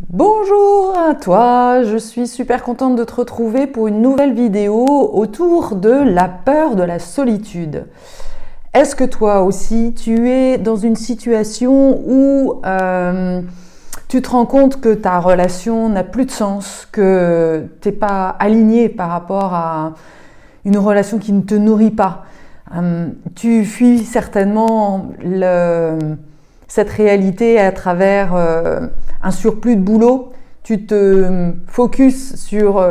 Bonjour à toi, je suis super contente de te retrouver pour une nouvelle vidéo autour de la peur de la solitude. Est-ce que toi aussi tu es dans une situation où tu te rends compte que ta relation n'a plus de sens, que tu n'es pas aligné par rapport à une relation qui ne te nourrit pas? Tu fuis certainement cette réalité à travers un surplus de boulot. Tu te focuses sur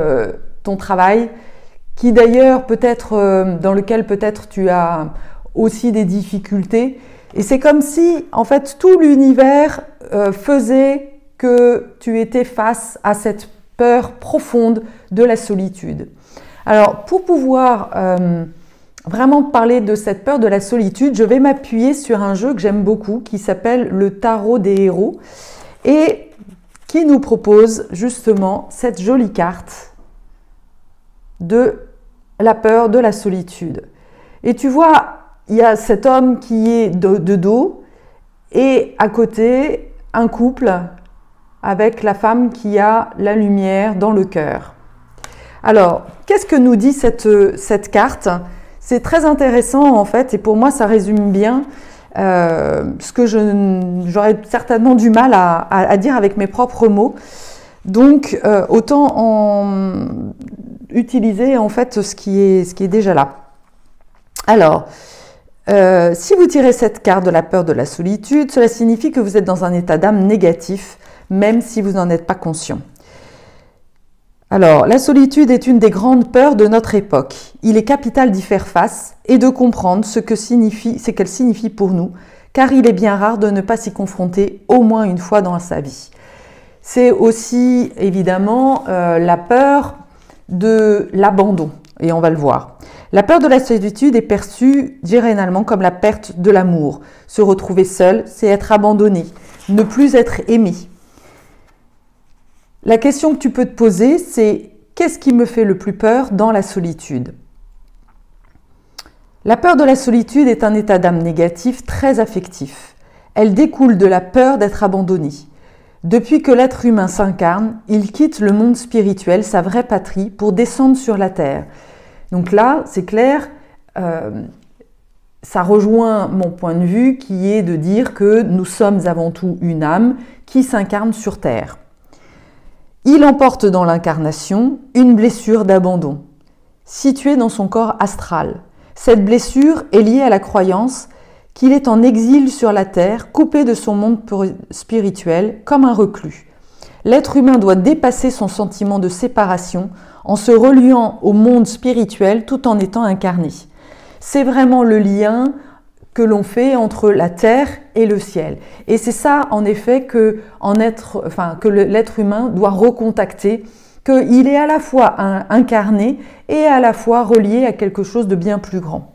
ton travail, qui d'ailleurs peut-être dans lequel peut-être tu as aussi des difficultés. Et c'est comme si en fait tout l'univers faisait que tu étais face à cette peur profonde de la solitude. Alors pour pouvoir vraiment parler de cette peur de la solitude, je vais m'appuyer sur un jeu que j'aime beaucoup qui s'appelle le Tarot des héros et qui nous propose justement cette jolie carte de la peur de la solitude. Et tu vois, il y a cet homme qui est de dos et à côté un couple avec la femme qui a la lumière dans le cœur. Alors, qu'est-ce que nous dit cette carte ? C'est très intéressant en fait, et pour moi ça résume bien ce que j'aurais certainement du mal à dire avec mes propres mots. Donc autant utiliser en fait ce qui est déjà là. Alors, si vous tirez cette carte de la peur de la solitude, cela signifie que vous êtes dans un état d'âme négatif, même si vous n'en êtes pas conscient. Alors, la solitude est une des grandes peurs de notre époque. Il est capital d'y faire face et de comprendre ce qu'elle signifie pour nous, car il est bien rare de ne pas s'y confronter au moins une fois dans sa vie. C'est aussi évidemment la peur de l'abandon, et on va le voir. La peur de la solitude est perçue généralement comme la perte de l'amour. Se retrouver seul, c'est être abandonné, ne plus être aimé. La question que tu peux te poser, c'est qu'est-ce qui me fait le plus peur dans la solitude ? La peur de la solitude est un état d'âme négatif très affectif. Elle découle de la peur d'être abandonné. Depuis que l'être humain s'incarne, il quitte le monde spirituel, sa vraie patrie, pour descendre sur la terre. Donc là, c'est clair, ça rejoint mon point de vue qui est de dire que nous sommes avant tout une âme qui s'incarne sur terre. Il emporte dans l'incarnation une blessure d'abandon, située dans son corps astral. Cette blessure est liée à la croyance qu'il est en exil sur la terre, coupé de son monde spirituel, comme un reclus. L'être humain doit dépasser son sentiment de séparation en se reliant au monde spirituel tout en étant incarné. C'est vraiment le lien que l'on fait entre la terre et le ciel. Et c'est ça, en effet, que l'être humain doit recontacter, qu'il est à la fois incarné et à la fois relié à quelque chose de bien plus grand.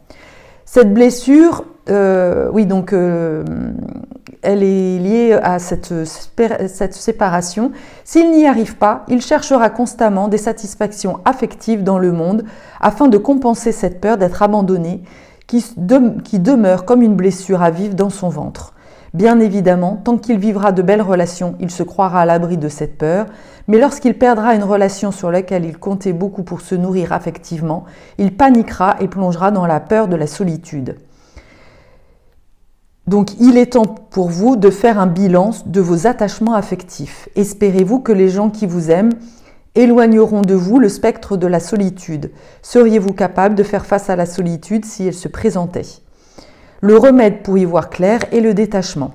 Cette blessure, elle est liée à cette séparation. S'il n'y arrive pas, il cherchera constamment des satisfactions affectives dans le monde afin de compenser cette peur d'être abandonné, qui demeure comme une blessure à vivre dans son ventre. Bien évidemment, tant qu'il vivra de belles relations, il se croira à l'abri de cette peur, mais lorsqu'il perdra une relation sur laquelle il comptait beaucoup pour se nourrir affectivement, il paniquera et plongera dans la peur de la solitude. Donc il est temps pour vous de faire un bilan de vos attachements affectifs. Espérez-vous que les gens qui vous aiment éloigneront de vous le spectre de la solitude. Seriez-vous capable de faire face à la solitude si elle se présentait ? Le remède pour y voir clair est le détachement.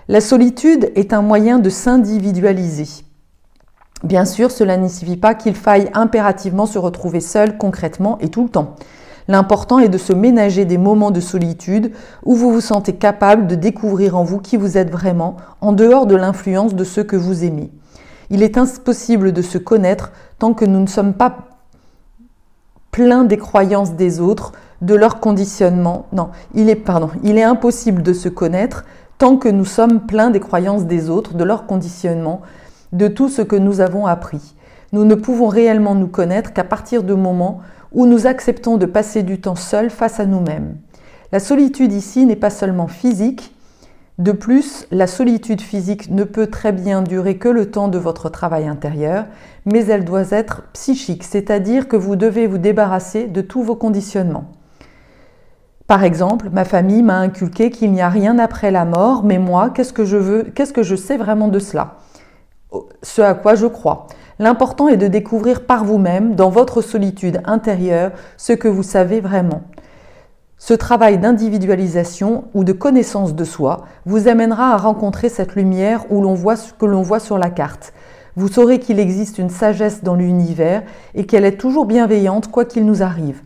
La solitude est un moyen de s'individualiser. Bien sûr, cela ne signifie pas qu'il faille impérativement se retrouver seul concrètement et tout le temps. L'important est de se ménager des moments de solitude où vous vous sentez capable de découvrir en vous qui vous êtes vraiment, en dehors de l'influence de ceux que vous aimez. Il est impossible de se connaître tant que nous ne sommes pas pleins des croyances des autres, de leur conditionnement. Non, il est impossible de se connaître tant que nous sommes pleins des croyances des autres, de leur conditionnement, de tout ce que nous avons appris. Nous ne pouvons réellement nous connaître qu'à partir du moment où nous acceptons de passer du temps seuls face à nous-mêmes. La solitude ici n'est pas seulement physique, De plus, la solitude physique ne peut très bien durer que le temps de votre travail intérieur, mais elle doit être psychique, c'est-à-dire que vous devez vous débarrasser de tous vos conditionnements. Par exemple, ma famille m'a inculqué qu'il n'y a rien après la mort, mais moi, qu'est-ce que je sais vraiment de cela? Ce à quoi je crois. L'important est de découvrir par vous-même, dans votre solitude intérieure, ce que vous savez vraiment. Ce travail d'individualisation ou de connaissance de soi vous amènera à rencontrer cette lumière où l'on voit ce que l'on voit sur la carte. Vous saurez qu'il existe une sagesse dans l'univers et qu'elle est toujours bienveillante quoi qu'il nous arrive.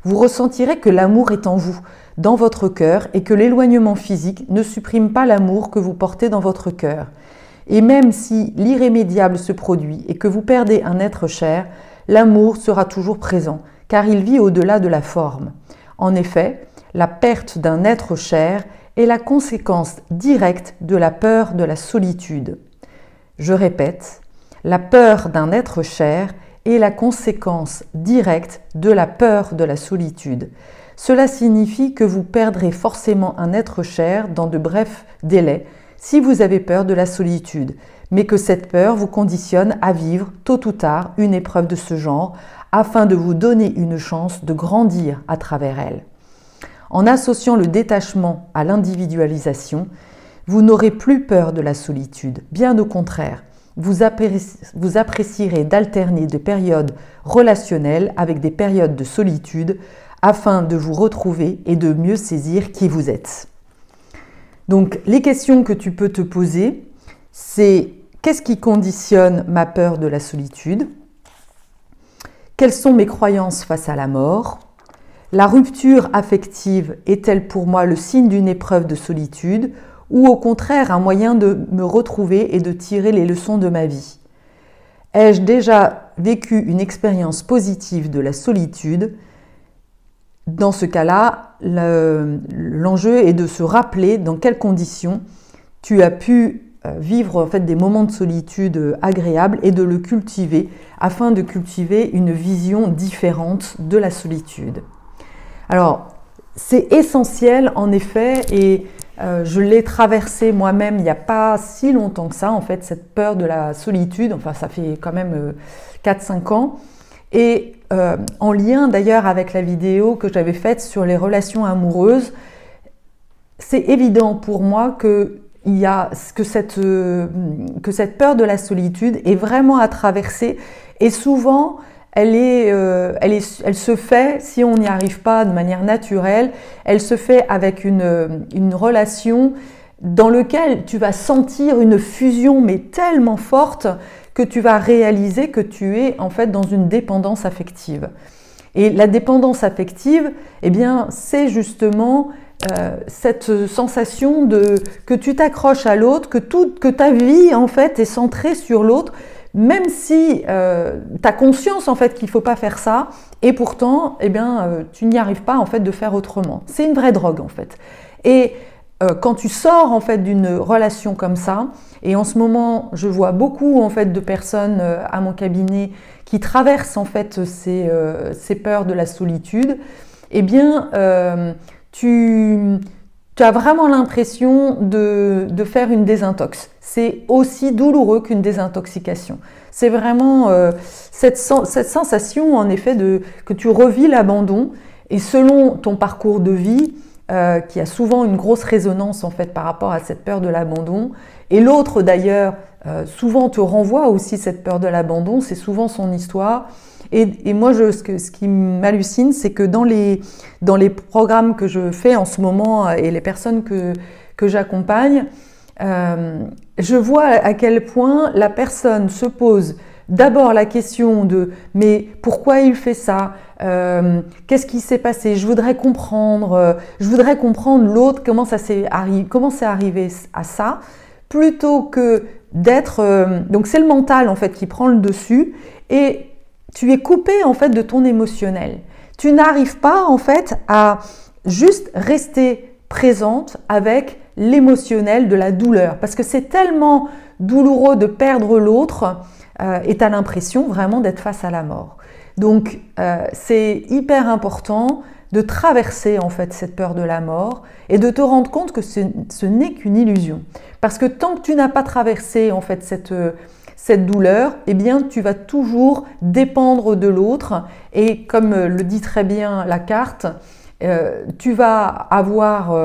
Vous ressentirez que l'amour est en vous, dans votre cœur, et que l'éloignement physique ne supprime pas l'amour que vous portez dans votre cœur. Et même si l'irrémédiable se produit et que vous perdez un être cher, l'amour sera toujours présent, car il vit au-delà de la forme. En effet, la perte d'un être cher est la conséquence directe de la peur de la solitude. Je répète, la peur d'un être cher est la conséquence directe de la peur de la solitude. Cela signifie que vous perdrez forcément un être cher dans de brefs délais si vous avez peur de la solitude, mais que cette peur vous conditionne à vivre tôt ou tard une épreuve de ce genre afin de vous donner une chance de grandir à travers elle. En associant le détachement à l'individualisation, vous n'aurez plus peur de la solitude, bien au contraire. Vous apprécierez d'alterner des périodes relationnelles avec des périodes de solitude afin de vous retrouver et de mieux saisir qui vous êtes. Donc, les questions que tu peux te poser, c'est qu'est-ce qui conditionne ma peur de la solitude? Quelles sont mes croyances face à la mort? La rupture affective est-elle pour moi le signe d'une épreuve de solitude ou au contraire un moyen de me retrouver et de tirer les leçons de ma vie? Ai-je déjà vécu une expérience positive de la solitude? Dans ce cas-là, l'enjeu est de se rappeler dans quelles conditions tu as pu vivre en fait des moments de solitude agréables et de le cultiver afin de cultiver une vision différente de la solitude. Alors, c'est essentiel en effet et je l'ai traversé moi-même il n'y a pas si longtemps que ça, en fait, cette peur de la solitude, enfin ça fait quand même 4-5 ans. Et en lien d'ailleurs avec la vidéo que j'avais faite sur les relations amoureuses, c'est évident pour moi que cette peur de la solitude est vraiment à traverser et souvent elle se fait, si on n'y arrive pas de manière naturelle, elle se fait avec une relation dans laquelle tu vas sentir une fusion mais tellement forte que tu vas réaliser que tu es en fait dans une dépendance affective. Et la dépendance affective, eh bien, c'est justement cette sensation que tu t'accroches à l'autre, que ta vie en fait est centrée sur l'autre, même si tu as conscience en fait qu'il ne faut pas faire ça, et pourtant, eh bien, tu n'y arrives pas en fait de faire autrement. C'est une vraie drogue en fait. Et quand tu sors en fait d'une relation comme ça, et en ce moment, je vois beaucoup en fait de personnes à mon cabinet qui traversent en fait ces peurs de la solitude, eh bien, tu as vraiment l'impression de faire une désintox. C'est aussi douloureux qu'une désintoxication. C'est vraiment cette sensation en effet que tu revis l'abandon et selon ton parcours de vie, qui a souvent une grosse résonance en fait par rapport à cette peur de l'abandon. Et l'autre d'ailleurs, souvent te renvoie aussi cette peur de l'abandon, c'est souvent son histoire. Et moi, ce qui m'hallucine, c'est que dans les programmes que je fais en ce moment et les personnes que j'accompagne, je vois à quel point la personne se pose d'abord la question de « mais pourquoi il fait ça ? Qu'est-ce qui s'est passé ? Je voudrais comprendre l'autre, comment c'est arrivé à ça ?» plutôt que d'être… donc c'est le mental en fait qui prend le dessus et tu es coupé en fait de ton émotionnel. Tu n'arrives pas en fait à juste rester présente avec l'émotionnel de la douleur parce que c'est tellement douloureux de perdre l'autre et tu as l'impression vraiment d'être face à la mort. Donc c'est hyper important de traverser en fait cette peur de la mort et de te rendre compte que ce n'est qu'une illusion. Parce que tant que tu n'as pas traversé en fait cette douleur, eh bien tu vas toujours dépendre de l'autre et comme le dit très bien la carte, tu vas avoir,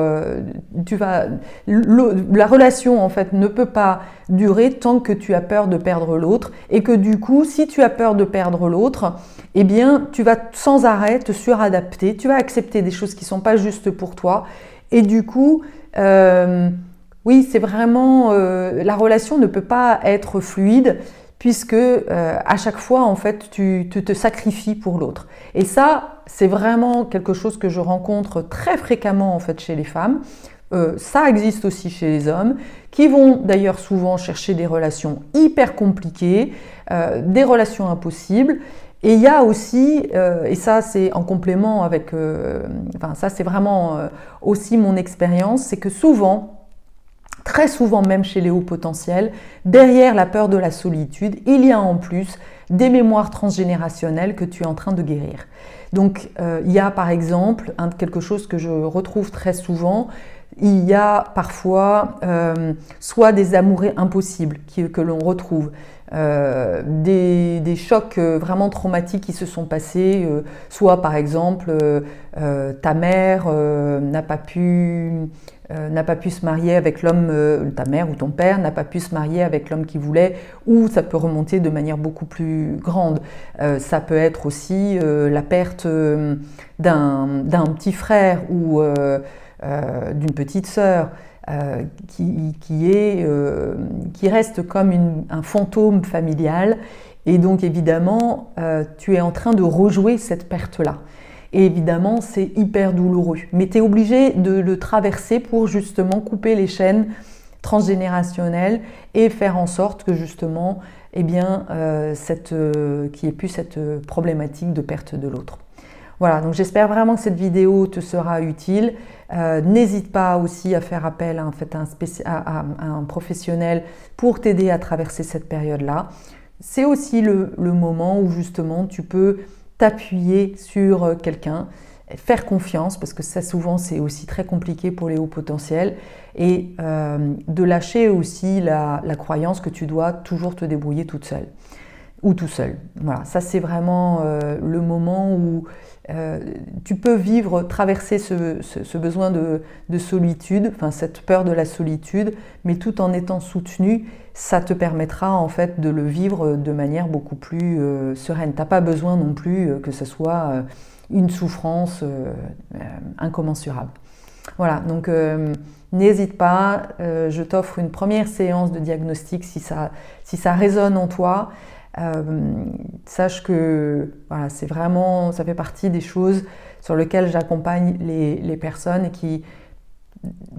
la relation en fait ne peut pas durer tant que tu as peur de perdre l'autre et que du coup, si tu as peur de perdre l'autre, eh bien, tu vas sans arrêt te suradapter, tu vas accepter des choses qui ne sont pas justes pour toi et du coup, oui, c'est vraiment, la relation ne peut pas être fluide puisque à chaque fois, en fait, tu te sacrifies pour l'autre. Et ça, c'est vraiment quelque chose que je rencontre très fréquemment en fait chez les femmes. Ça existe aussi chez les hommes, qui vont d'ailleurs souvent chercher des relations hyper compliquées, des relations impossibles. Et il y a aussi, et ça c'est en complément avec, enfin ça c'est vraiment aussi mon expérience, c'est que souvent, très souvent même chez les hauts potentiels, derrière la peur de la solitude, il y a en plus des mémoires transgénérationnelles que tu es en train de guérir. Donc il y a par exemple quelque chose que je retrouve très souvent, il y a parfois soit des amours impossibles que l'on retrouve, des chocs vraiment traumatiques qui se sont passés, soit par exemple ta mère n'a pas pu se marier avec l'homme, ta mère ou ton père n'a pas pu se marier avec l'homme qu'il voulait, ou ça peut remonter de manière beaucoup plus grande. Ça peut être aussi la perte d'un petit frère ou d'une petite sœur qui reste comme un fantôme familial. Et donc évidemment, tu es en train de rejouer cette perte-là. Et évidemment, c'est hyper douloureux. Mais tu es obligé de le traverser pour justement couper les chaînes transgénérationnelles et faire en sorte que justement, eh bien, qu'il n'y ait plus cette problématique de perte de l'autre. Voilà, donc j'espère vraiment que cette vidéo te sera utile. N'hésite pas aussi à faire appel à un professionnel pour t'aider à traverser cette période-là. C'est aussi le moment où justement tu peux t'appuyer sur quelqu'un, faire confiance, parce que ça souvent c'est aussi très compliqué pour les hauts potentiels, et de lâcher aussi la croyance que tu dois toujours te débrouiller toute seule ou tout seul. Voilà, ça c'est vraiment le moment où tu peux traverser ce besoin de solitude, enfin cette peur de la solitude, mais tout en étant soutenu, ça te permettra en fait de le vivre de manière beaucoup plus sereine. Tu n'as pas besoin non plus que ce soit une souffrance incommensurable. Voilà, donc n'hésite pas, je t'offre une première séance de diagnostic si ça résonne en toi. Sache que voilà, ça fait partie des choses sur lesquelles j'accompagne les personnes et qui,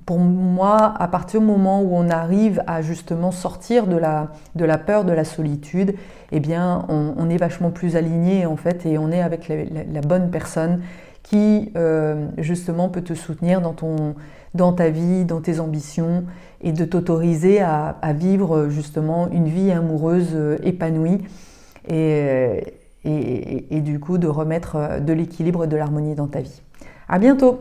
pour moi, à partir du moment où on arrive à justement sortir de la peur de la solitude, eh bien, on est vachement plus aligné en fait et on est avec la bonne personne qui justement peut te soutenir dans ta vie, dans tes ambitions et de t'autoriser à vivre justement une vie amoureuse épanouie et du coup de remettre de l'équilibre et de l'harmonie dans ta vie. À bientôt!